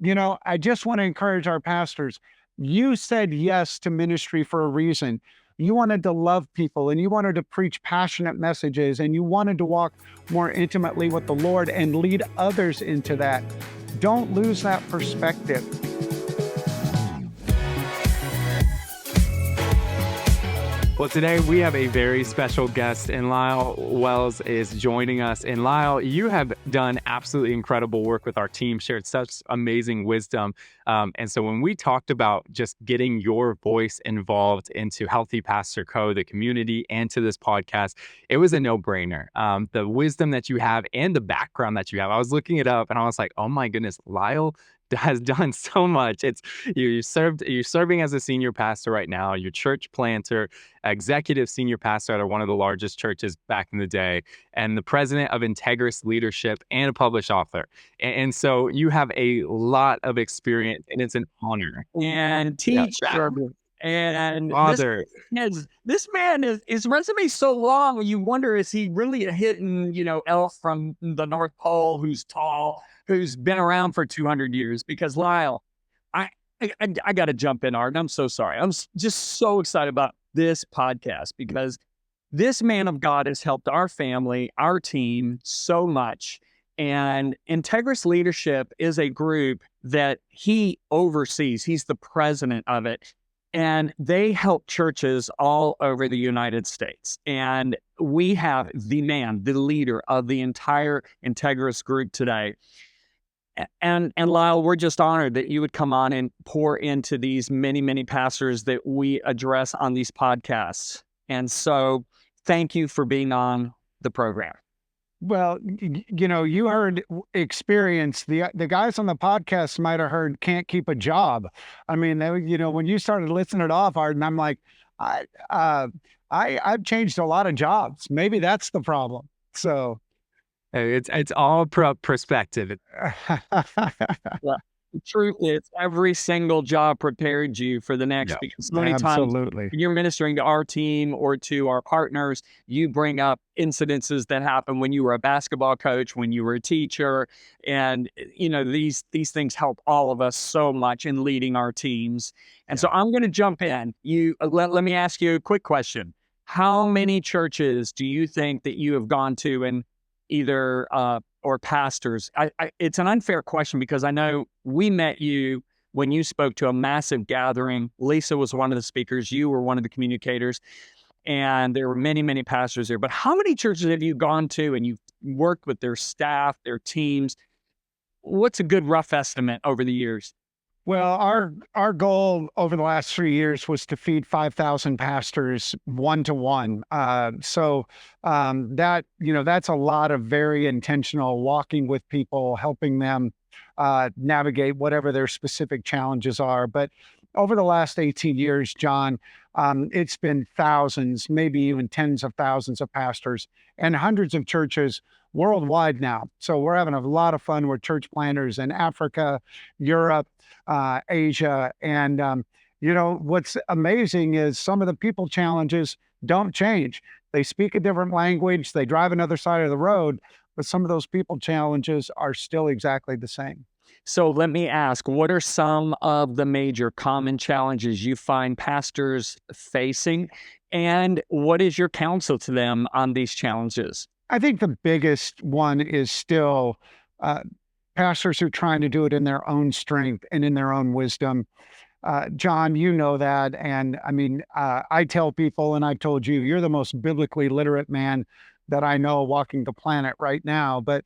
I just want to encourage our pastors. You said yes to ministry for a reason. You wanted to love people and you wanted to preach passionate messages and you wanted to walk more intimately with the Lord and lead others into that. Don't lose that perspective. Well, today we have a very special guest, and Lyle Wells is joining us. And Lyle, you have done absolutely incredible work with our team, shared such amazing wisdom. And so when we talked about just getting your voice involved into Healthy Pastor Co., the community, and to this podcast, it was a no-brainer. The wisdom that you have and the background that you have, I was looking it up and I was like, oh my goodness, Lyle has done so much. You're serving as a senior pastor right now, you're church planter, executive senior pastor at one of the largest churches back in the day, and the president of Integris Leadership and a published author. And so you have a lot of experience, and it's an honor. And teacher. And Father. this man is, his resume is so long, you wonder, is he really a hidden, elf from the North Pole who's tall, who's been around for 200 years? Because Lyle, I got to jump in, Arden. I'm so sorry. I'm just so excited about this podcast because this man of God has helped our family, our team so much. And Integris Leadership is a group that he oversees. He's the president of it. And they help churches all over the United States. And we have the leader of the entire Integris group today. And Lyle, we're just honored that you would come on and pour into these many, many pastors that we address on these podcasts. And so thank you for being on the program. Well, you heard experience. The guys on the podcast might have heard can't keep a job. I mean, when you started listing it off, Arden, I'm like, I've changed a lot of jobs. Maybe that's the problem. So it's all perspective. Well, the truth is, every single job prepared you for the next. Because so many times when you're ministering to our team or to our partners, you bring up incidences that happened when you were a basketball coach, when you were a teacher, and these things help all of us so much in leading our teams. And so I'm going to jump in. Let me ask you a quick question. How many churches do you think that you have gone to and either or pastors? It's an unfair question because I know we met you when you spoke to a massive gathering. Lisa was one of the speakers. You were one of the communicators. And there were many, many pastors there. But how many churches have you gone to and you've worked with their staff, their teams? What's a good rough estimate over the years? Well, our goal over the last 3 years was to feed 5,000 pastors one-to-one. So that's a lot of very intentional walking with people, helping them navigate whatever their specific challenges are. But over the last 18 years, John, it's been thousands, maybe even tens of thousands of pastors and hundreds of churches worldwide now. So we're having a lot of fun with church planters in Africa, Europe, Asia. And, what's amazing is some of the people challenges don't change. They speak a different language, they drive another side of the road, but some of those people challenges are still exactly the same. So let me ask, what are some of the major common challenges you find pastors facing? And what is your counsel to them on these challenges? I think the biggest one is still pastors who are trying to do it in their own strength and in their own wisdom. John, you know that. And I mean, I tell people, and I've told you, you're the most biblically literate man that I know walking the planet right now. But,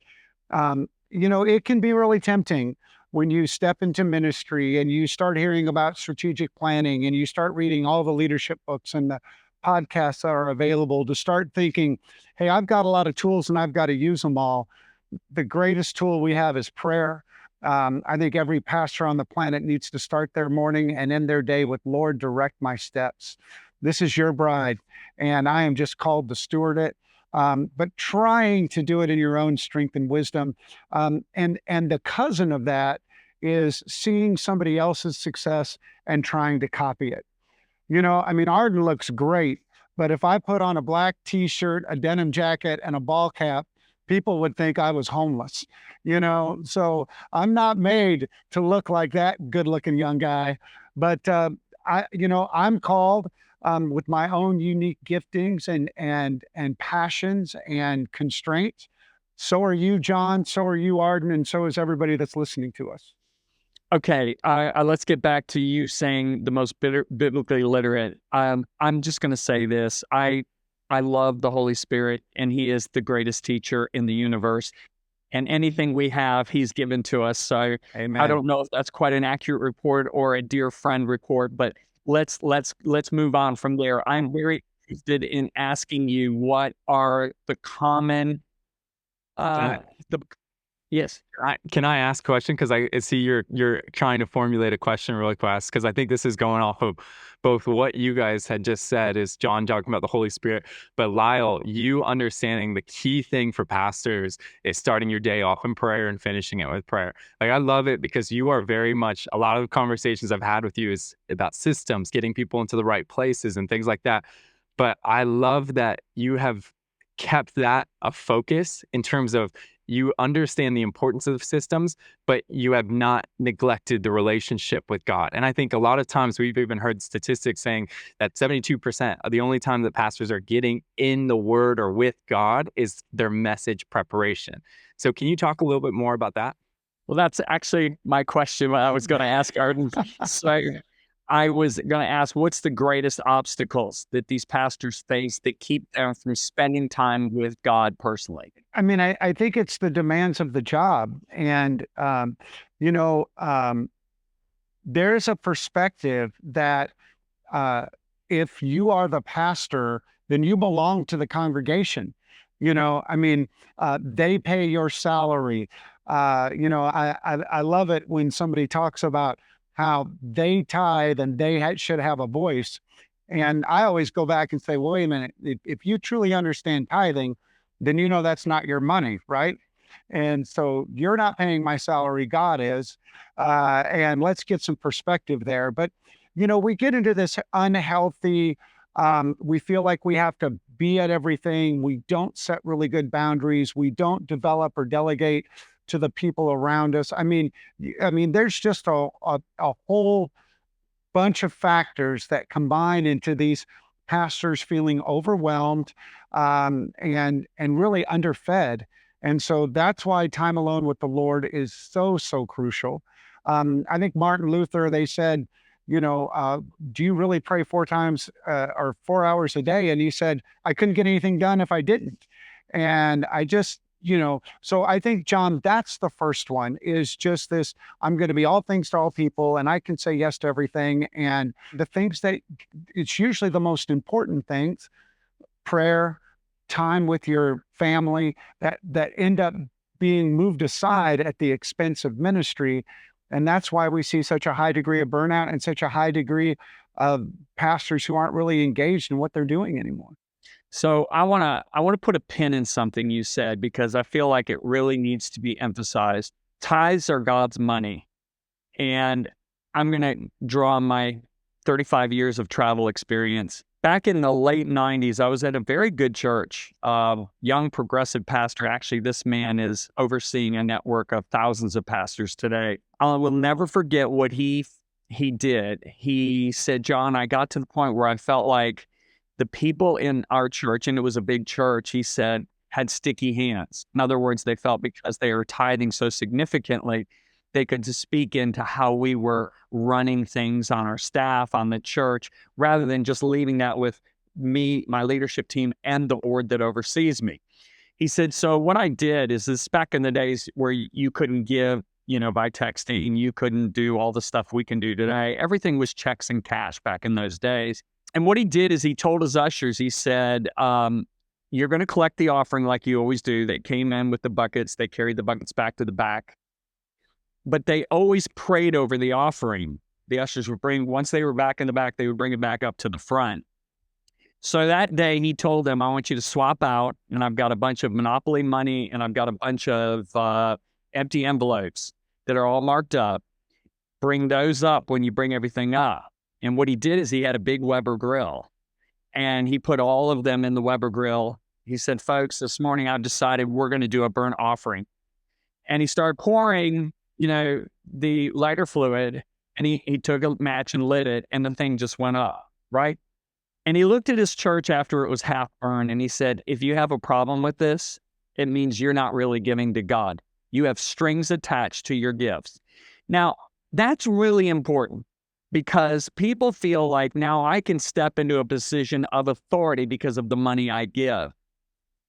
it can be really tempting when you step into ministry and you start hearing about strategic planning and you start reading all the leadership books and the podcasts that are available to start thinking, hey, I've got a lot of tools and I've got to use them all. The greatest tool we have is prayer. I think every pastor on the planet needs to start their morning and end their day with, Lord, direct my steps. This is your bride, and I am just called to steward it. But trying to do it in your own strength and wisdom. And the cousin of that is seeing somebody else's success and trying to copy it. Arden looks great, but if I put on a black t-shirt, a denim jacket, and a ball cap, people would think I was homeless, you know? So I'm not made to look like that good looking young guy, but I'm called with my own unique giftings and passions and constraints. So are you, John. So are you, Arden, and so is everybody that's listening to us. Okay, let's get back to you saying the most biblically literate. I'm just going to say this. I love the Holy Spirit, and He is the greatest teacher in the universe. And anything we have, He's given to us. So I Amen. don't know if that's quite an accurate report or a dear friend report, but let's move on from there. I'm very interested in asking you what are the common the yes. Can I ask a question? Because I see you're trying to formulate a question really fast. Because I think this is going off of both what you guys had just said, is John talking about the Holy Spirit, but Lyle, you understanding the key thing for pastors is starting your day off in prayer and finishing it with prayer. Like, I love it because you are very much, a lot of the conversations I've had with you is about systems, getting people into the right places and things like that. But I love that you have kept that a focus in terms of you understand the importance of systems, but you have not neglected the relationship with God. And I think a lot of times we've even heard statistics saying that 72% of the only time that pastors are getting in the word or with God is their message preparation. So can you talk a little bit more about that? Well, that's actually my question I was going to ask Arden. So I was going to ask, what's the greatest obstacles that these pastors face that keep them from spending time with God personally? I mean, I think it's the demands of the job. And, you know, there's a perspective that if you are the pastor, then you belong to the congregation. I mean, they pay your salary. I love it when somebody talks about how they tithe and they should have a voice. And I always go back and say, well, wait a minute, if you truly understand tithing, then you know that's not your money, right? And so you're not paying my salary, God is. And let's get some perspective there. But, we get into this unhealthy, we feel like we have to be at everything. We don't set really good boundaries. We don't develop or delegate to the people around us. I mean, there's just a whole bunch of factors that combine into these pastors feeling overwhelmed and really underfed. And so that's why time alone with the Lord is so crucial. I think Martin Luther, they said, do you really pray 4 times or 4 hours a day? And he said, I couldn't get anything done if I didn't. And I just, so I think, John, that's the first one, is just this, I'm going to be all things to all people, and I can say yes to everything. And the things that, it's usually the most important things, prayer, time with your family, that end up being moved aside at the expense of ministry. And that's why we see such a high degree of burnout and such a high degree of pastors who aren't really engaged in what they're doing anymore. So I want to put a pin in something you said, because I feel like it really needs to be emphasized. Tithes are God's money. And I'm going to draw on my 35 years of travel experience. Back in the late 90s, I was at a very good church, young progressive pastor. Actually, this man is overseeing a network of thousands of pastors today. I will never forget what he did. He said, John, I got to the point where I felt like the people in our church, and it was a big church, he said, had sticky hands. In other words, they felt because they were tithing so significantly, they could just speak into how we were running things on our staff, on the church, rather than just leaving that with me, my leadership team, and the board that oversees me. He said, so what I did is this, back in the days where you couldn't give, by texting, you couldn't do all the stuff we can do today. Everything was checks and cash back in those days. And what he did is he told his ushers, he said, you're going to collect the offering like you always do. They came in with the buckets. They carried the buckets back to the back. But they always prayed over the offering. The ushers would once they were back in the back, they would bring it back up to the front. So that day he told them, I want you to swap out, and I've got a bunch of Monopoly money, and I've got a bunch of empty envelopes that are all marked up. Bring those up when you bring everything up. And what he did is he had a big Weber grill, and he put all of them in the Weber grill, He said, folks, this morning I've decided we're going to do a burnt offering. And he started pouring, the lighter fluid, and he took a match and lit it, and the thing just went up, right? And he looked at his church after it was half burned, and he said, if you have a problem with this, it means you're not really giving to God. You have strings attached to your gifts. Now, that's really important because people feel like now I can step into a position of authority because of the money I give.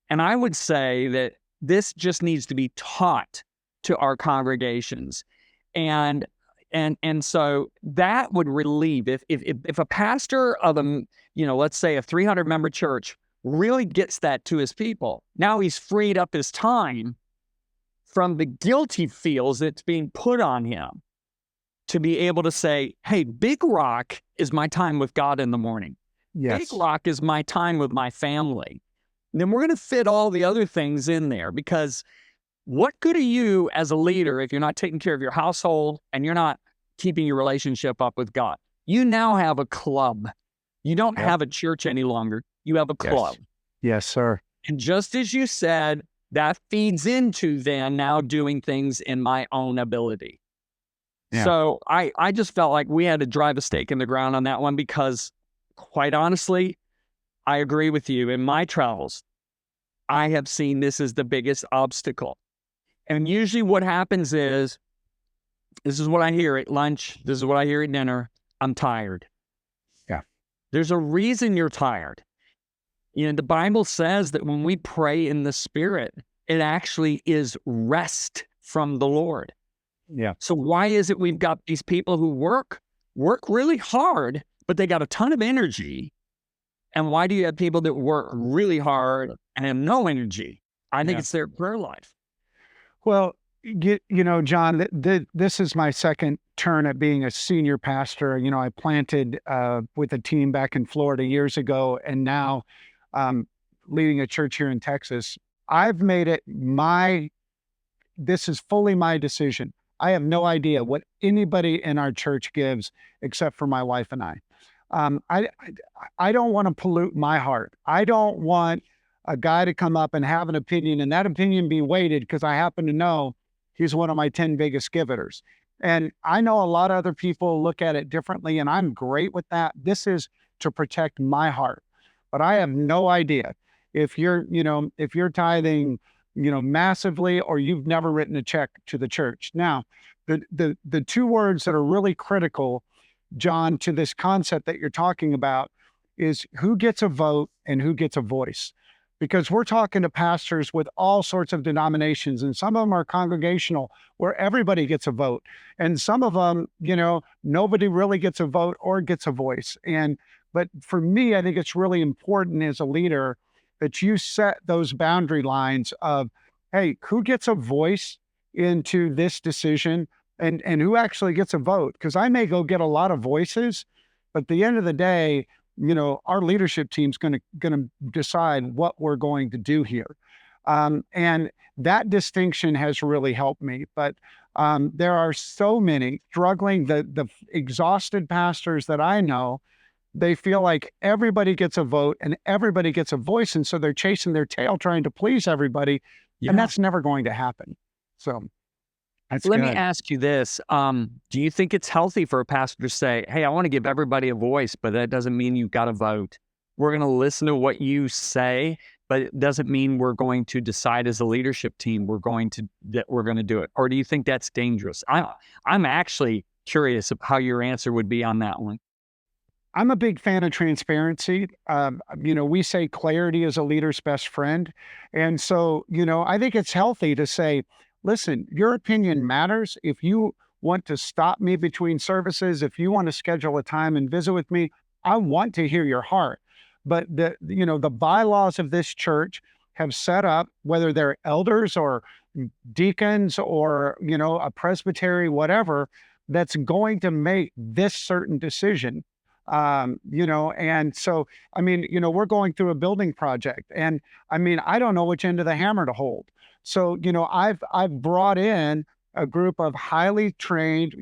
And I would say that this just needs to be taught to our congregations. And so that would relieve if a pastor of let's say a 300 member church really gets that to his people. Now he's freed up his time from the guilt he feels that's being put on him to be able to say, hey, Big Rock is my time with God in the morning. Yes. Big Rock is my time with my family. And then we're going to fit all the other things in there, because what good are you as a leader if you're not taking care of your household and you're not keeping your relationship up with God? You now have a club. You don't have a church any longer. You have a club. Yes, sir. And just as you said, that feeds into then now doing things in my own ability. Yeah. So I just felt like we had to drive a stake in the ground on that one, because quite honestly, I agree with you. In my travels, I have seen this as the biggest obstacle. And usually what happens is, this is what I hear at lunch, this is what I hear at dinner, I'm tired. Yeah. There's a reason you're tired. The Bible says that when we pray in the Spirit, it actually is rest from the Lord. Yeah. So why is it we've got these people who work really hard, but they got a ton of energy? And why do you have people that work really hard and have no energy? I think it's their prayer life. Well, John, this is my second turn at being a senior pastor. I planted with a team back in Florida years ago, and now leading a church here in Texas. I've made it this is fully my decision. I have no idea what anybody in our church gives except for my wife and I. I don't want to pollute my heart. I don't want a guy to come up and have an opinion and that opinion be weighted because I happen to know he's one of my 10 biggest givers. And I know a lot of other people look at it differently, and I'm great with that. This is to protect my heart. But I have no idea if you're tithing, massively, or you've never written a check to the church. Now, the two words that are really critical, John, to this concept that you're talking about is who gets a vote and who gets a voice. Because we're talking to pastors with all sorts of denominations, and some of them are congregational where everybody gets a vote. And some of them, nobody really gets a vote or gets a voice. But for me, I think it's really important as a leader that you set those boundary lines of, hey, who gets a voice into this decision and who actually gets a vote? Because I may go get a lot of voices, but at the end of the day, our leadership team's going to decide what we're going to do here. And that distinction has really helped me. But there are so many struggling, the exhausted pastors that I know. They feel like everybody gets a vote and everybody gets a voice. And so they're chasing their tail trying to please everybody. Yeah. And that's never going to happen. So let me ask you this. Do you think it's healthy for a pastor to say, hey, I want to give everybody a voice, but that doesn't mean you've got to vote. We're going to listen to what you say, but it doesn't mean we're going to decide as a leadership team we're going to do it. Or do you think that's dangerous? I'm actually curious of how your answer would be on that one. I'm a big fan of transparency. We say clarity is a leader's best friend. And so, I think it's healthy to say, listen, your opinion matters. If you want to stop me between services, if you want to schedule a time and visit with me, I want to hear your heart. But the bylaws of this church have set up, whether they're elders or deacons or, a presbytery, whatever, that's going to make this certain decision. And so, we're going through a building project, and I don't know which end of the hammer to hold. So, I've brought in a group of highly trained,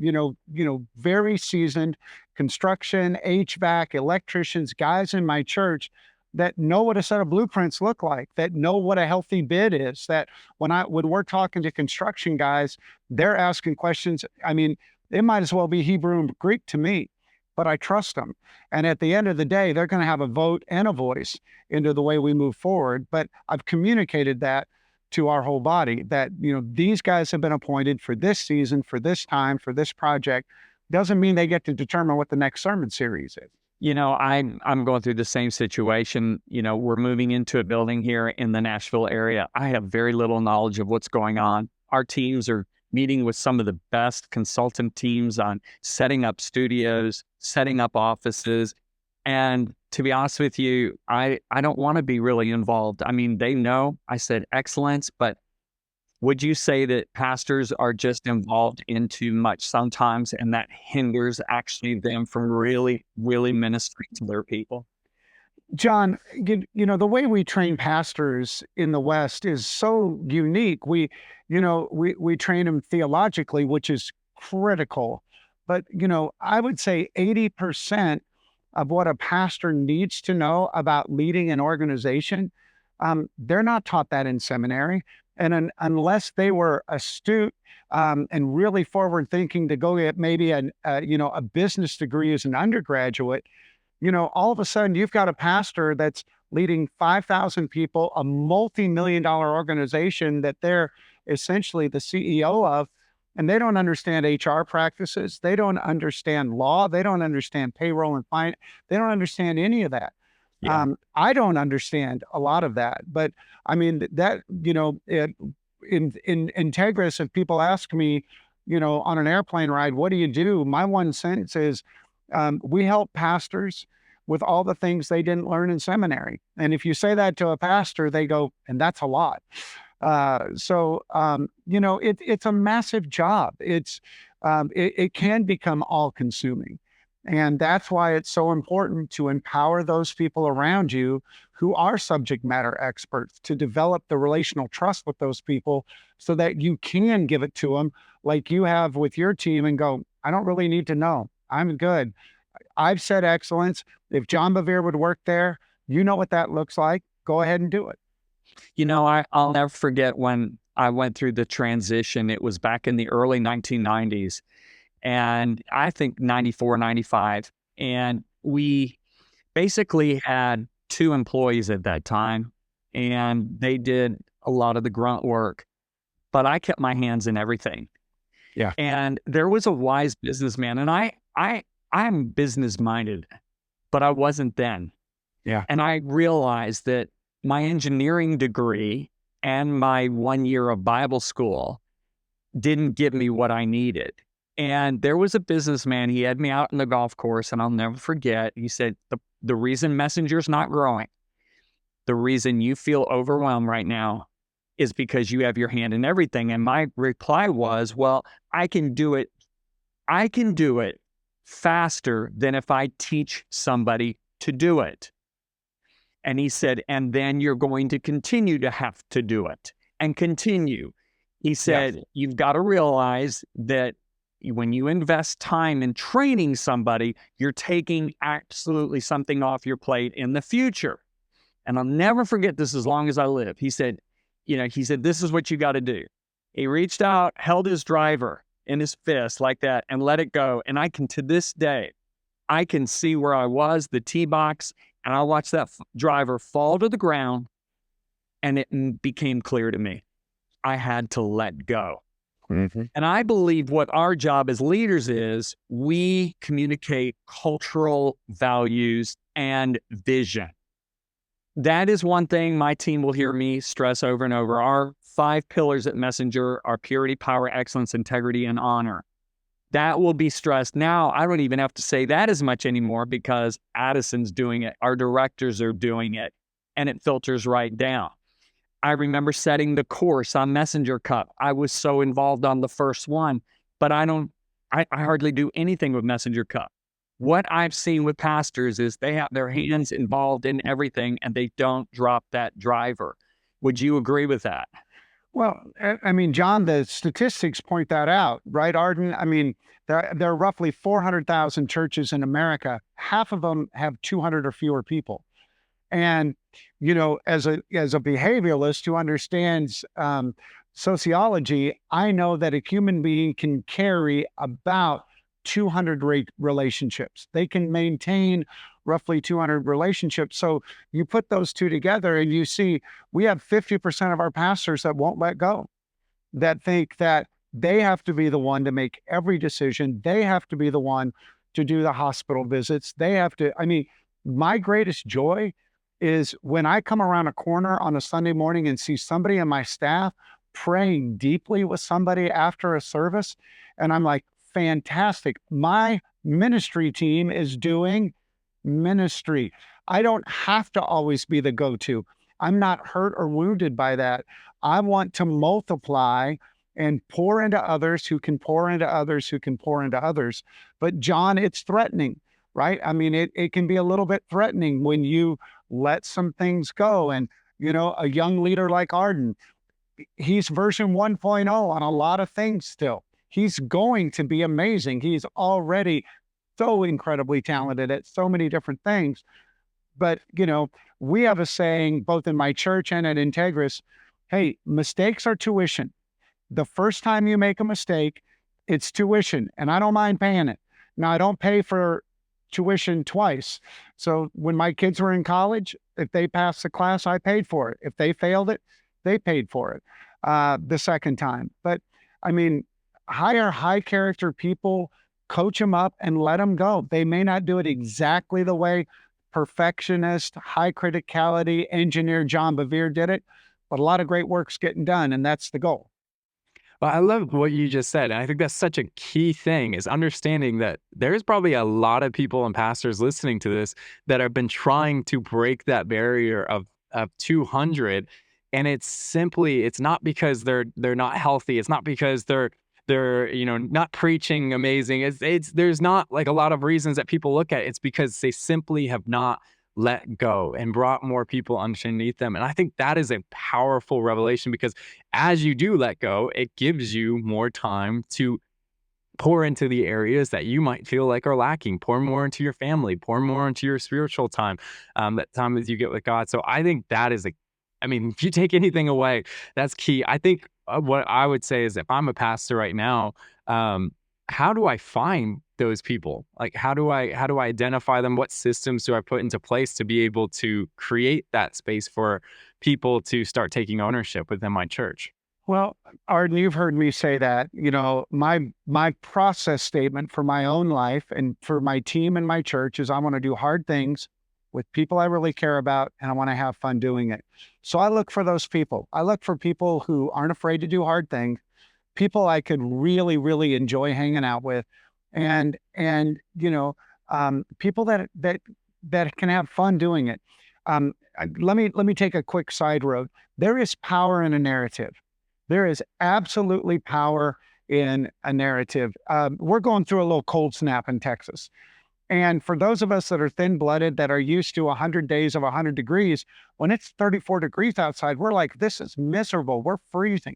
very seasoned construction, HVAC, electricians, guys in my church that know what a set of blueprints look like, that know what a healthy bid is, that when we're talking to construction guys, they're asking questions. I mean, it might as well be Hebrew and Greek to me, but I trust them. And at the end of the day, they're going to have a vote and a voice into the way we move forward. But I've communicated that to our whole body that, these guys have been appointed for this season, for this time, for this project. Doesn't mean they get to determine what the next sermon series is. I'm going through the same situation. We're moving into a building here in the Nashville area. I have very little knowledge of what's going on. Our teams are meeting with some of the best consultant teams on setting up studios, setting up offices. And to be honest with you, I don't want to be really involved. I mean, they know I said excellence, but would you say that pastors are just involved in too much sometimes, and that hinders actually them from really, really ministering to their people? John, the way we train pastors in the West is so unique. We train them theologically, which is critical. But, I would say 80% of what a pastor needs to know about leading an organization, they're not taught that in seminary. And unless they were astute and really forward thinking to go get maybe a business degree as an undergraduate, all of a sudden you've got a pastor that's leading 5,000 people, a multi-million-dollar organization that they're essentially the CEO of, and they don't understand HR practices. They don't understand law. They don't understand payroll and finance. They don't understand any of that. Yeah. I don't understand a lot of that, but I mean that, in Integris, if people ask me, on an airplane ride, what do you do? My one sentence is, we help pastors with all the things they didn't learn in seminary. And if you say that to a pastor, they go, and that's a lot. It's a massive job. It can become all consuming. And that's why it's so important to empower those people around you who are subject matter experts, to develop the relational trust with those people so that you can give it to them like you have with your team and go, I don't really need to know. I'm good. I've said excellence. If John Bevere would work there, you know what that looks like. Go ahead and do it. I'll never forget when I went through the transition. It was back in the early 1990s. And I think 94, 95. And we basically had 2 employees at that time, and they did a lot of the grunt work, but I kept my hands in everything. Yeah. And there was a wise businessman, and I'm business minded, but I wasn't then. Yeah. And I realized that my engineering degree and my 1 year of Bible school didn't give me what I needed. And there was a businessman, he had me out in the golf course, and I'll never forget, he said, the reason Messenger's not growing, the reason you feel overwhelmed right now is because you have your hand in everything. And my reply was, well, I can do it faster than if I teach somebody to do it. And he said, and then you're going to continue to have to do it and continue. He said, You've got to realize that when you invest time in training somebody, you're taking absolutely something off your plate in the future. And I'll never forget this as long as I live. He said, this is what you got to do. He reached out, held his driver in his fist like that and let it go. And to this day, I can see where I was, the tee box, and I watched that driver fall to the ground, and it became clear to me. I had to let go. Mm-hmm. And I believe what our job as leaders is, we communicate cultural values and vision. That is one thing my team will hear me stress over and over. Our 5 pillars at Messenger are purity, power, excellence, integrity, and honor. That will be stressed. Now, I don't even have to say that as much anymore because Addison's doing it. Our directors are doing it, and it filters right down. I remember setting the course on Messenger Cup. I was so involved on the first one, but I hardly do anything with Messenger Cup. What I've seen with pastors is they have their hands involved in everything and they don't drop that driver. Would you agree with that? Well, I mean, John, the statistics point that out, right, Arden? I mean, there are roughly 400,000 churches in America. Half of them have 200 or fewer people. And, as a behavioralist who understands sociology, I know that a human being can carry about 200 relationships. They can maintain roughly 200 relationships. So you put those two together and you see we have 50% of our pastors that won't let go, that think that they have to be the one to make every decision. They have to be the one to do the hospital visits. They have to, I mean, my greatest joy is when I come around a corner on a Sunday morning and see somebody in my staff praying deeply with somebody after a service. And I'm like, fantastic. My ministry team is doing ministry. I don't have to always be the go-to. I'm not hurt or wounded by that. I want to multiply and pour into others who can pour into others who can pour into others. But John, it's threatening, right? I mean, it can be a little bit threatening when you let some things go. And, a young leader like Arden, he's version 1.0 on a lot of things still. He's going to be amazing. He's already so incredibly talented at so many different things. But, we have a saying both in my church and at Integris, hey, mistakes are tuition. The first time you make a mistake, it's tuition, and I don't mind paying it. Now, I don't pay for tuition twice. So when my kids were in college, if they passed the class, I paid for it. If they failed it, they paid for it the second time. But I mean, hire high character people, coach them up and let them go. They may not do it exactly the way perfectionist, high criticality engineer John Bevere did it, but a lot of great work's getting done, and that's the goal. Well, I love what you just said. And I think that's such a key thing is understanding that there's probably a lot of people and pastors listening to this that have been trying to break that barrier of 200. And it's not because they're not healthy. It's not because they're not preaching amazing. There's not like a lot of reasons that people look at it. It's because they simply have not let go and brought more people underneath them. And I think that is a powerful revelation because as you do let go, it gives you more time to pour into the areas that you might feel like are lacking, pour more into your family, pour more into your spiritual time, that time that you get with God. So I think that is if you take anything away, that's key. I think what I would say is if I'm a pastor right now, how do I find those people? Like, how do I identify them? What systems do I put into place to be able to create that space for people to start taking ownership within my church? Well, Arden, you've heard me say that, my process statement for my own life and for my team and my church is I want to do hard things with people I really care about, and I want to have fun doing it. So I look for those people. I look for people who aren't afraid to do hard things, people I could really, really enjoy hanging out with, and people that can have fun doing it. Let me take a quick side road. There is power in a narrative. There is absolutely power in a narrative. We're going through a little cold snap in Texas. And for those of us that are thin-blooded, that are used to 100 days of 100 degrees, when it's 34 degrees outside, we're like, this is miserable. We're freezing.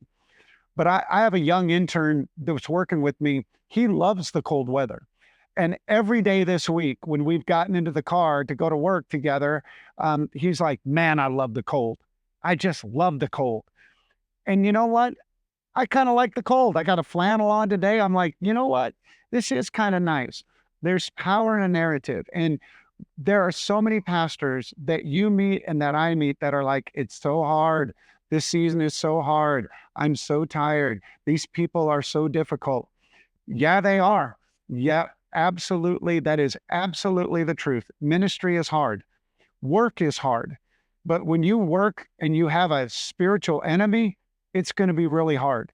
But I have a young intern that was working with me. He loves the cold weather. And every day this week, when we've gotten into the car to go to work together, he's like, man, I love the cold. I just love the cold. And you know what? I kind of like the cold. I got a flannel on today. I'm like, you know what? This is kind of nice. There's power in a narrative. And there are so many pastors that you meet and that I meet that are like, it's so hard. This season is so hard. I'm so tired. These people are so difficult. Yeah, they are. Yeah, absolutely. That is absolutely the truth. Ministry is hard. Work is hard. But when you work and you have a spiritual enemy, it's going to be really hard.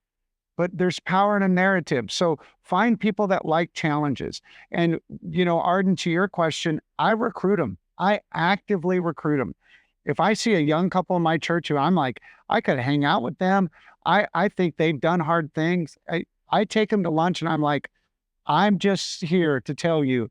But there's power in a narrative. So find people that like challenges. And, Arden, to your question, I recruit them. I actively recruit them. If I see a young couple in my church who I'm like, I could hang out with them. I think they've done hard things. I take them to lunch and I'm like, I'm just here to tell you,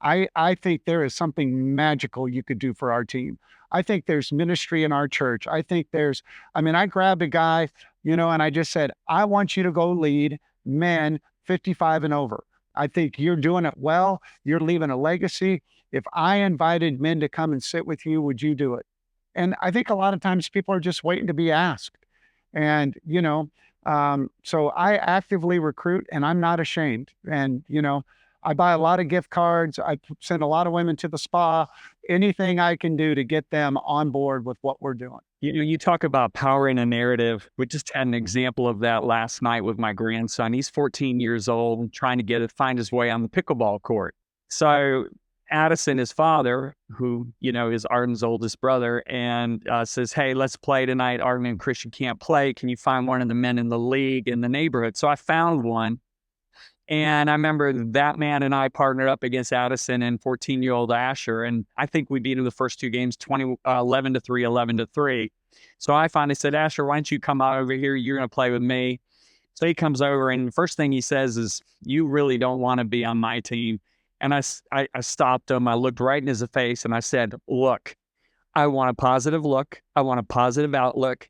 I think there is something magical you could do for our team. I think there's ministry in our church. I grabbed a guy, and I just said, I want you to go lead men 55 and over. I think you're doing it well. You're leaving a legacy. If I invited men to come and sit with you, would you do it? And I think a lot of times people are just waiting to be asked. And, so I actively recruit and I'm not ashamed. And, I buy a lot of gift cards. I send a lot of women to the spa, anything I can do to get them on board with what we're doing. You talk about power in a narrative. We just had an example of that last night with my grandson. He's 14 years old, trying to find his way on the pickleball court. So Addison, his father, who, is Arden's oldest brother, and says, hey, let's play tonight. Arden and Christian can't play. Can you find one of the men in the league in the neighborhood? So I found one. And I remember that man and I partnered up against Addison and 14-year-old Asher. And I think we beat him the first two games, 11-3, 11-3. So I finally said, Asher, why don't you come out over here? You're going to play with me. So he comes over, and the first thing he says is, you really don't want to be on my team. And I stopped him. I looked right in his face and I said, look, I want a positive look. I want a positive outlook.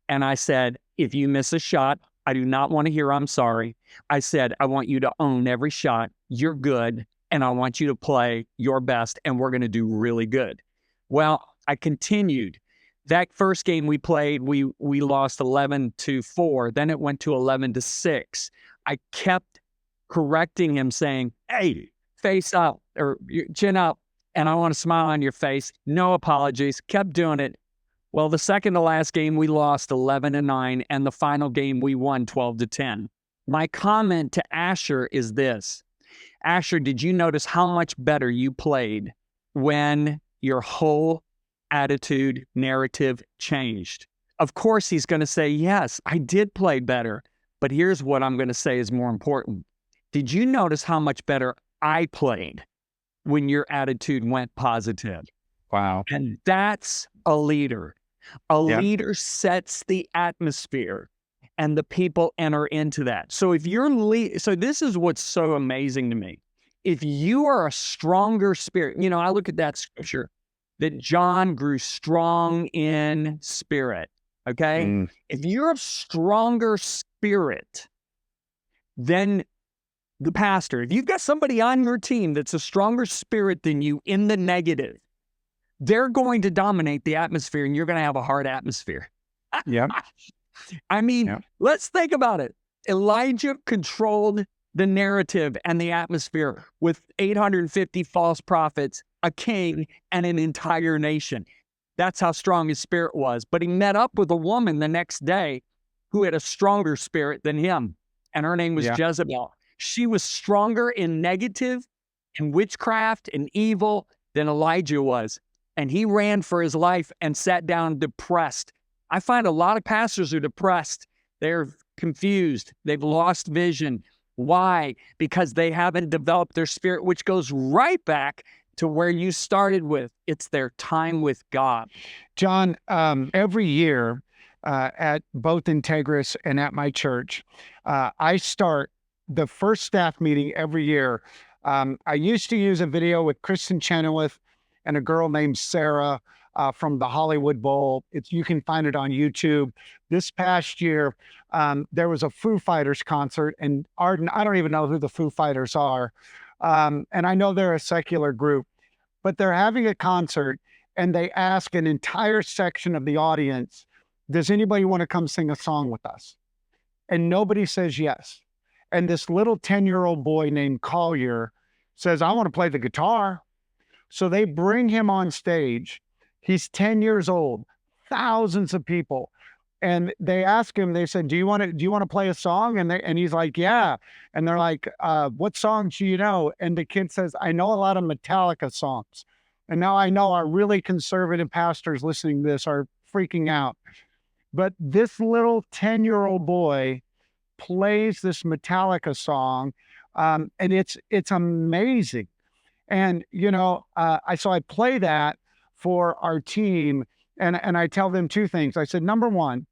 And I said, if you miss a shot, I do not want to hear I'm sorry. I said, I want you to own every shot. You're good. And I want you to play your best. And we're going to do really good. Well, I continued. That first game we played, we lost 11-4. Then it went to 11-6. I kept correcting him, saying, hey, face up or chin up. And I want to smile on your face. No apologies. Kept doing it. Well, the second to last game, we lost 11-9, and the final game, we won 12-10. My comment to Asher is this. Asher, did you notice how much better you played when your whole attitude, narrative changed? Of course, he's going to say, yes, I did play better. But here's what I'm going to say is more important. Did you notice how much better I played when your attitude went positive? Wow. And that's a leader. A leader sets the atmosphere and the people enter into that. So if you're so this is what's so amazing to me. If you are a stronger spirit, I look at that scripture that John grew strong in spirit. Okay. If you're a stronger spirit than the pastor, if you've got somebody on your team that's a stronger spirit than you in the negative, they're going to dominate the atmosphere and you're going to have a hard atmosphere. Yeah. I mean, let's think about it. Elijah controlled the narrative and the atmosphere with 850 false prophets, a king, and an entire nation. That's how strong his spirit was. But he met up with a woman the next day who had a stronger spirit than him. And her name was Jezebel. She was stronger in negative, in witchcraft, and evil than Elijah was. And he ran for his life and sat down depressed. I find a lot of pastors are depressed. They're confused. They've lost vision. Why? Because they haven't developed their spirit, which goes right back to where you started with. It's their time with God. John, every year at both Integris and at my church, I start the first staff meeting every year. I used to use a video with Kristen Chenoweth and a girl named Sarah from the Hollywood Bowl. You can find it on YouTube. This past year, there was a Foo Fighters concert, and Arden, I don't even know who the Foo Fighters are. And I know they're a secular group, but they're having a concert, and they ask an entire section of the audience, does anybody want to come sing a song with us? And nobody says yes. And this little 10-year-old boy named Collier says, I want to play the guitar. So they bring him on stage. He's 10 years old, thousands of people. And they ask him, they said, do you want to play a song? And he's like, yeah. And they're like, what songs do you know? And the kid says, I know a lot of Metallica songs. And now I know our really conservative pastors listening to this are freaking out. But this little 10-year-old boy plays this Metallica song. And it's amazing. And, so I play that for our team, and I tell them two things. I said, number one,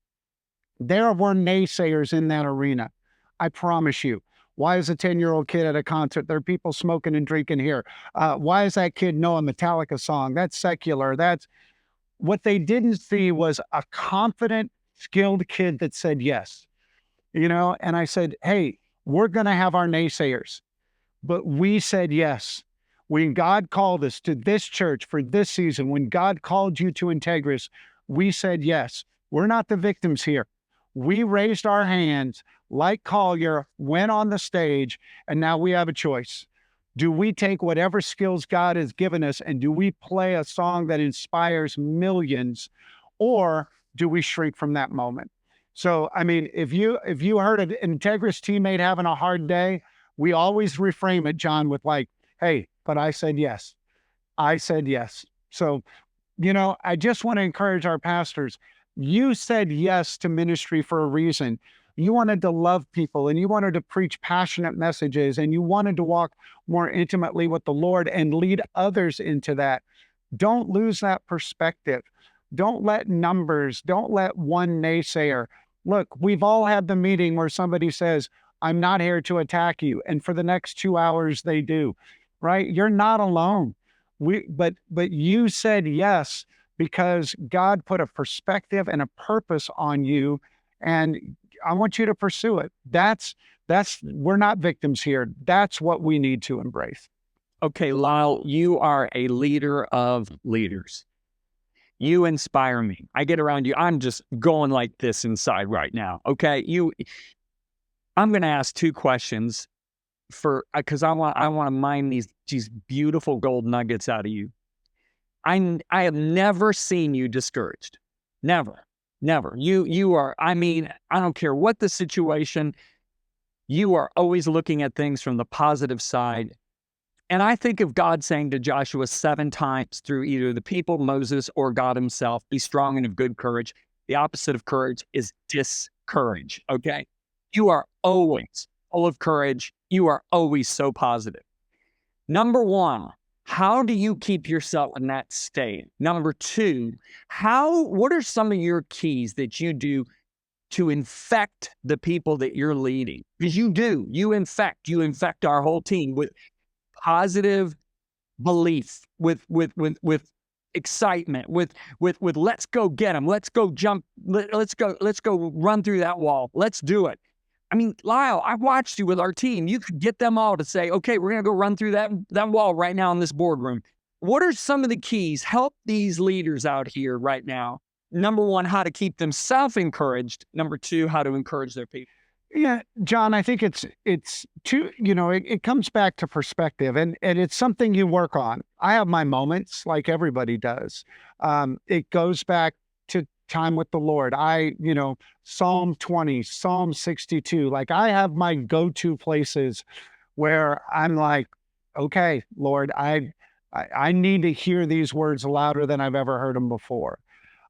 there were naysayers in that arena. I promise you. Why is a 10-year-old kid at a concert? There are people smoking and drinking here. Why does that kid know a Metallica song? That's secular. That's what they didn't see was a confident, skilled kid that said yes. And I said, hey, we're going to have our naysayers. but we said yes. When God called us to this church for this season, when God called you to Integris, we said yes. We're not the victims here. We raised our hands like Collier, went on the stage, and now we have a choice. Do we take whatever skills God has given us and do we play a song that inspires millions, or do we shrink from that moment? So, I mean, if you heard an Integris teammate having a hard day, we always reframe it, John, with like, hey, but I said yes. I said yes. So, I just want to encourage our pastors. You said yes to ministry for a reason. You wanted to love people and you wanted to preach passionate messages and you wanted to walk more intimately with the Lord and lead others into that. Don't lose that perspective. Don't let numbers, don't let one naysayer. Look, we've all had the meeting where somebody says, I'm not here to attack you. And for the next 2 hours, they do, right? You're not alone. But you said yes because God put a perspective and a purpose on you. And I want you to pursue it. We're not victims here. That's what we need to embrace. Okay, Lyle, you are a leader of leaders. You inspire me. I get around you. I'm just going like this inside right now. Okay. I'm going to ask 2 questions because I want to mine these beautiful gold nuggets out of you. I have never seen you discouraged. Never. You are, I mean, I don't care what the situation, you are always looking at things from the positive side. And I think of God saying to Joshua 7 times through either the people, Moses, or God himself, be strong and of good courage. The opposite of courage is discourage, okay? You are always full of courage. You are always so positive. Number 1, how do you keep yourself in that state? Number 2, what are some of your keys that you do to infect the people that you're leading? Because you infect our whole team with positive belief, with excitement, with let's go get them, let's go jump, let's go run through that wall, let's do it. I mean, Lyle, I watched you with our team. You could get them all to say, okay, we're gonna go run through that wall right now in this boardroom. What are some of the keys? Help these leaders out here right now. Number 1, how to keep themselves encouraged. Number 2, how to encourage their people. Yeah, John, I think it's too, it comes back to perspective and it's something you work on. I have my moments like everybody does. It goes back to time with the Lord. Psalm 20, Psalm 62, like I have my go-to places where I'm like, okay, Lord, I need to hear these words louder than I've ever heard them before.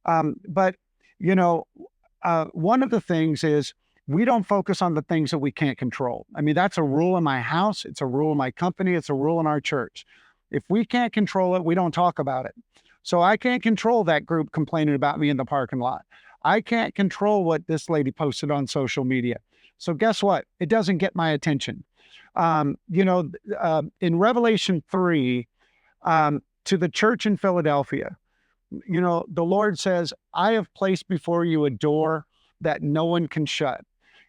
But one of the things is, we don't focus on the things that we can't control. I mean, that's a rule in my house. It's a rule in my company. It's a rule in our church. If we can't control it, we don't talk about it. So I can't control that group complaining about me in the parking lot. I can't control what this lady posted on social media. So guess what? It doesn't get my attention. In Revelation 3, to the church in Philadelphia, the Lord says, I have placed before you a door that no one can shut.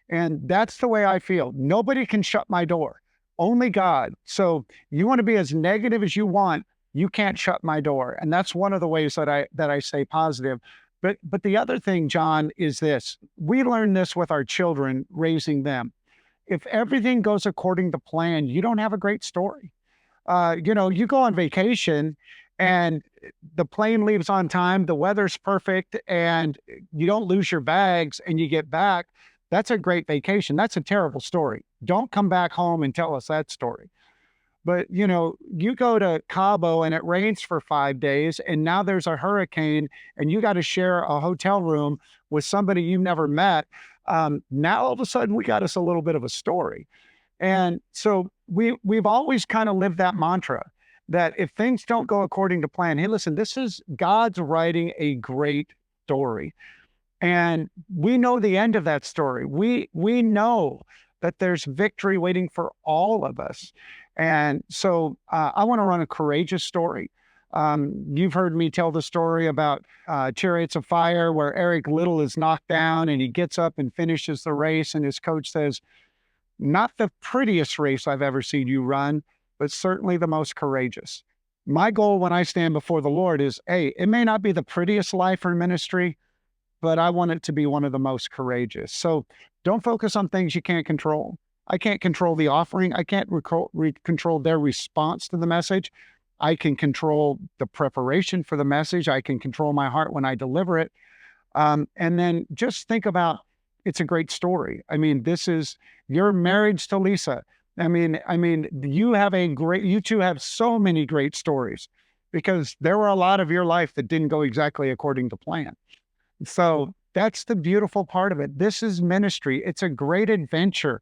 And that's the way I feel. Nobody can shut my door, only God. So you want to be as negative as you want, you can't shut my door. And that's one of the ways that I say positive. But the other thing, John, is this. We learn this with our children, raising them. If everything goes according to plan, you don't have a great story. You go on vacation and the plane leaves on time, the weather's perfect, and you don't lose your bags and you get back. That's a great vacation. That's a terrible story. Don't come back home and tell us that story. But, you go to Cabo and it rains for 5 days and now there's a hurricane and you got to share a hotel room with somebody you've never met. Now all of a sudden we got us a little bit of a story. And so we've always kind of lived that mantra that if things don't go according to plan, hey, listen, this is God's writing a great story. And we know the end of that story. We know that there's victory waiting for all of us. And so I want to run a courageous story. You've heard me tell the story about Chariots of Fire, where Eric Little is knocked down and he gets up and finishes the race. And his coach says, not the prettiest race I've ever seen you run, but certainly the most courageous. My goal when I stand before the Lord is, hey, it may not be the prettiest life or ministry, but I want it to be one of the most courageous. So don't focus on things you can't control. I can't control the offering. I can't control their response to the message. I can control the preparation for the message. I can control my heart when I deliver it. And then just think about, it's a great story. I mean, this is your marriage to Lisa. I mean, you two have so many great stories because there were a lot of your life that didn't go exactly according to plan. So that's the beautiful part of it. This is ministry. It's a great adventure.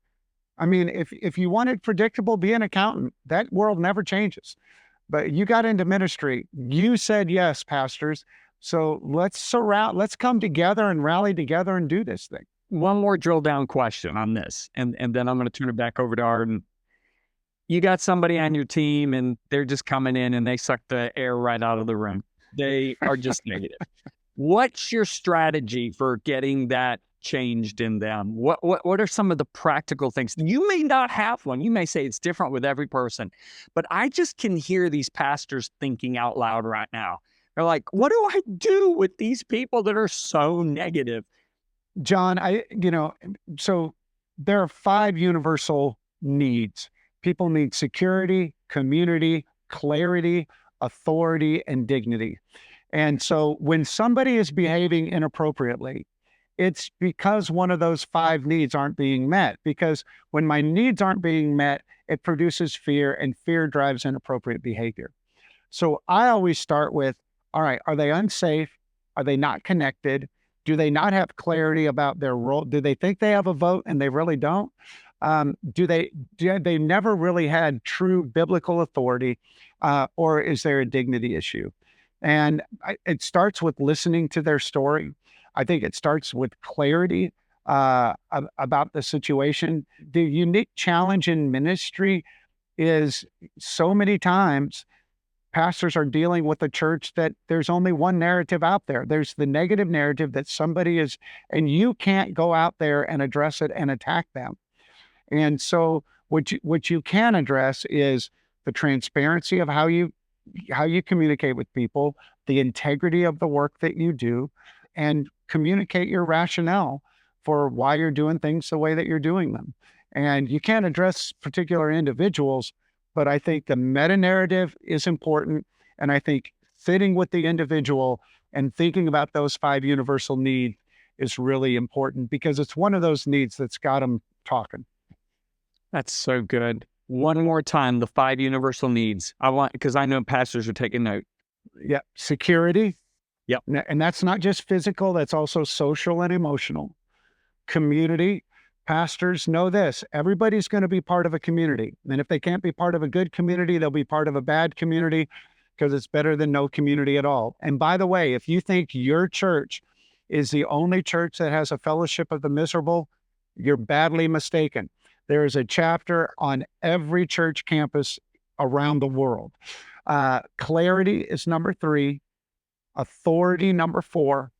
I mean, if you wanted predictable, be an accountant. That world never changes. But you got into ministry. You said yes, pastors. So let's come together and rally together and do this thing. One more drill down question on this, and then I'm going to turn it back over to Arden. You got somebody on your team and they're just coming in and they suck the air right out of the room. They are just negative. What's your strategy for getting that changed in them? What are some of the practical things? You may not have one. You may say it's different with every person, but I just can hear these pastors thinking out loud right now. They're like, what do I do with these people that are so negative? John, so there are 5 universal needs. People need security, community, clarity, authority, and dignity. And so when somebody is behaving inappropriately, it's because one of those 5 needs aren't being met. Because when my needs aren't being met, it produces fear, and fear drives inappropriate behavior. So I always start with, all right, are they unsafe? Are they not connected? Do they not have clarity about their role? Do they think they have a vote and they really don't? Do they never really had true biblical authority, or is there a dignity issue? And it starts with listening to their story. I think it starts with clarity about the situation. The unique challenge in ministry is so many times pastors are dealing with a church that there's only one narrative out there. There's the negative narrative that somebody is, and you can't go out there and address it and attack them. And so what you can address is the transparency of how you communicate with people, the integrity of the work that you do, and communicate your rationale for why you're doing things the way that you're doing them. And you can't address particular individuals, but I think the meta narrative is important. And I think sitting with the individual and thinking about those 5 universal needs is really important because it's one of those needs that's got them talking. That's so good. One more time, the 5 universal needs. Because I know pastors are taking note. Yeah. Security. Yep. And that's not just physical, that's also social and emotional. Community. Pastors know this. Everybody's going to be part of a community. And if they can't be part of a good community, they'll be part of a bad community because it's better than no community at all. And by the way, if you think your church is the only church that has a fellowship of the miserable, you're badly mistaken. There is a chapter on every church campus around the world. Clarity is number 3, authority number 4,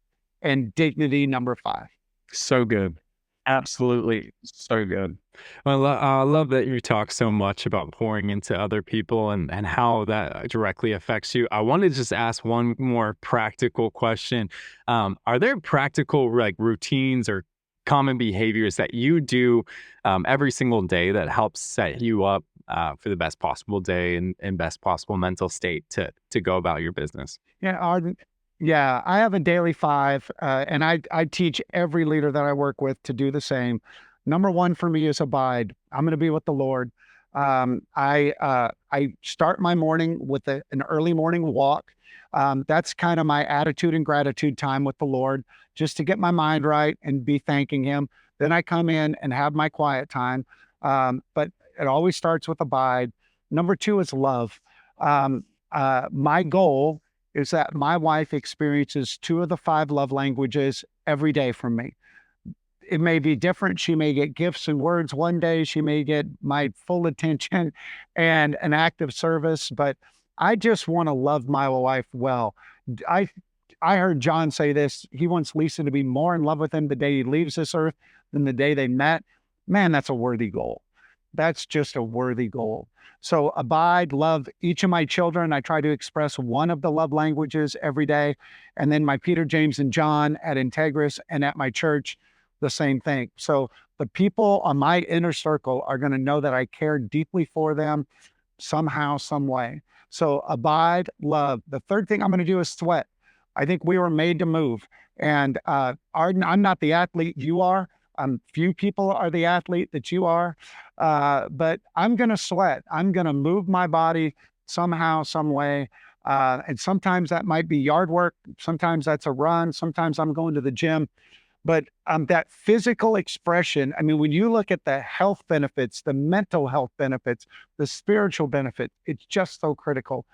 and dignity number 5. So good. Absolutely. So good. Well, I love that you talk so much about pouring into other people and how that directly affects you. I want to just ask one more practical question. Are there practical routines or common behaviors that you do every single day that helps set you up for the best possible day and best possible mental state to go about your business? Yeah, Arden. Yeah, I have a daily 5, and I teach every leader that I work with to do the same. Number 1 for me is abide. I'm going to be with the Lord. I start my morning with an early morning walk. That's kind of my attitude and gratitude time with the Lord, just to get my mind right and be thanking Him. Then I come in and have my quiet time. But it always starts with abide. Number 2 is love. My goal is that my wife experiences 2 of the 5 love languages every day from me. It may be different. She may get gifts and words one day. She may get my full attention and an act of service, but I just want to love my wife well. I heard John say this. He wants Lisa to be more in love with him the day he leaves this earth than the day they met. Man, that's a worthy goal. that's just a worthy goal. So abide, love each of my children. I try to express one of the love languages every day. And then my Peter, James, and John at Integris and at my church, the same thing. So the people on my inner circle are going to know that I care deeply for them somehow, some way. So abide, love. The third thing I'm going to do is sweat. I think we were made to move. And Arden, I'm not the athlete you are. Few people are the athlete that you are, but I'm going to sweat. I'm going to move my body somehow, some way. And sometimes that might be yard work. Sometimes that's a run. Sometimes I'm going to the gym. But that physical expression, I mean, when you look at the health benefits, the mental health benefits, the spiritual benefit, it's just so critical.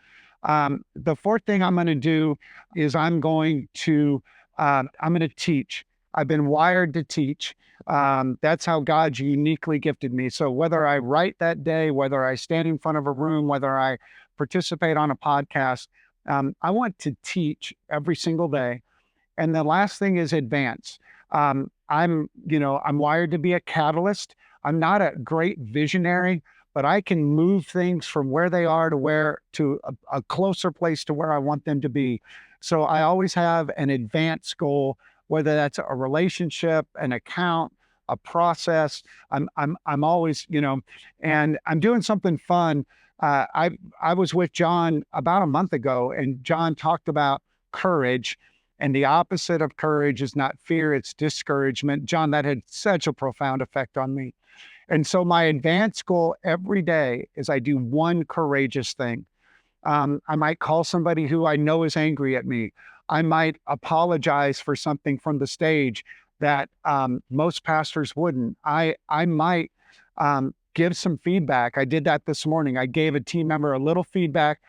The fourth thing I'm going to do is I'm going to teach. I've been wired to teach. That's how God's uniquely gifted me. So whether I write that day, whether I stand in front of a room, whether I participate on a podcast, I want to teach every single day. And the last thing is advance. I'm wired to be a catalyst. I'm not a great visionary, but I can move things from where they are to a closer place to where I want them to be. So I always have an advance goal, whether that's a relationship, an account, a process. I'm always, and I'm doing something fun. I was with John about a month ago, and John talked about courage. And the opposite of courage is not fear, it's discouragement. John, that had such a profound effect on me. And so my advanced goal every day is I do one courageous thing. I might call somebody who I know is angry at me. I might apologize for something from the stage that most pastors wouldn't. I might give some feedback. I did that this morning. I gave a team member a little feedback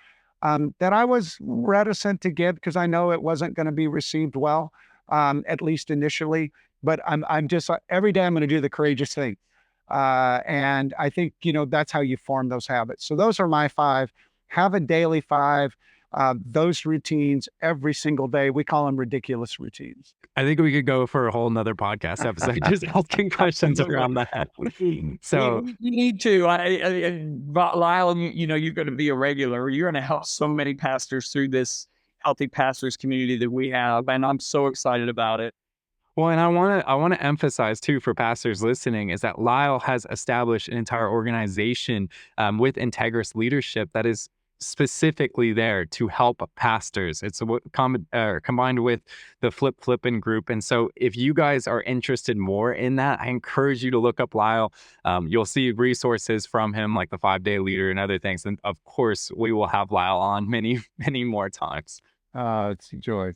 that I was reticent to give because I know it wasn't going to be received well, at least initially. But I'm just every day I'm going to do the courageous thing, and I think that's how you form those habits. So those are my 5. Have a daily 5. Those routines every single day. We call them ridiculous routines. I think we could go for a whole nother podcast episode just asking questions around that. So you need to. Lyle, you're going to be a regular. You're going to help so many pastors through this healthy pastors community that we have, and I'm so excited about it. Well, and I want to emphasize too for pastors listening is that Lyle has established an entire organization with Integris leadership that is specifically there to help pastors. It's combined with the Flippin' group. And so if you guys are interested more in that, I encourage you to look up Lyle. You'll see resources from him like the 5-day leader and other things. And of course, we will have Lyle on many, many more times. It's a joy.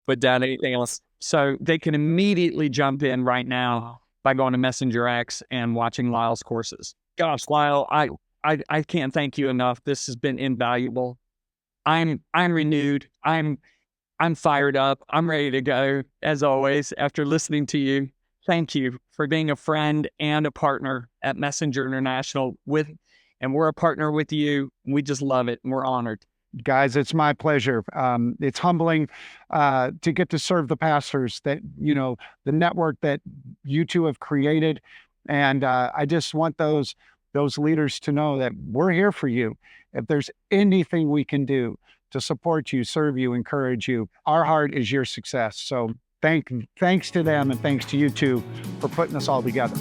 But Dad, anything else? So they can immediately jump in right now by going to Messenger X and watching Lyle's courses. Gosh, Lyle, I can't thank you enough. This has been invaluable. I'm renewed. I'm fired up. I'm ready to go, as always, after listening to you. Thank you for being a friend and a partner at Messenger International and we're a partner with you. We just love it and we're honored. Guys, it's my pleasure. It's humbling to get to serve the pastors that, the network that you two have created. And I just want those leaders to know that we're here for you. If there's anything we can do to support you, serve you, encourage you, our heart is your success. So thanks to them and thanks to you too for putting us all together.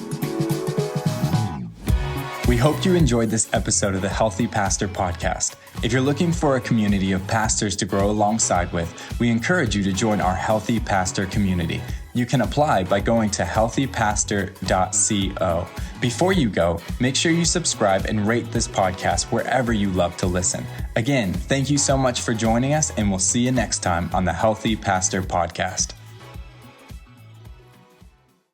We hope you enjoyed this episode of the Healthy Pastor Podcast. If you're looking for a community of pastors to grow alongside with, we encourage you to join our Healthy Pastor community. You can apply by going to healthypastor.co. Before you go, make sure you subscribe and rate this podcast wherever you love to listen. Again, thank you so much for joining us, and we'll see you next time on the Healthy Pastor Podcast.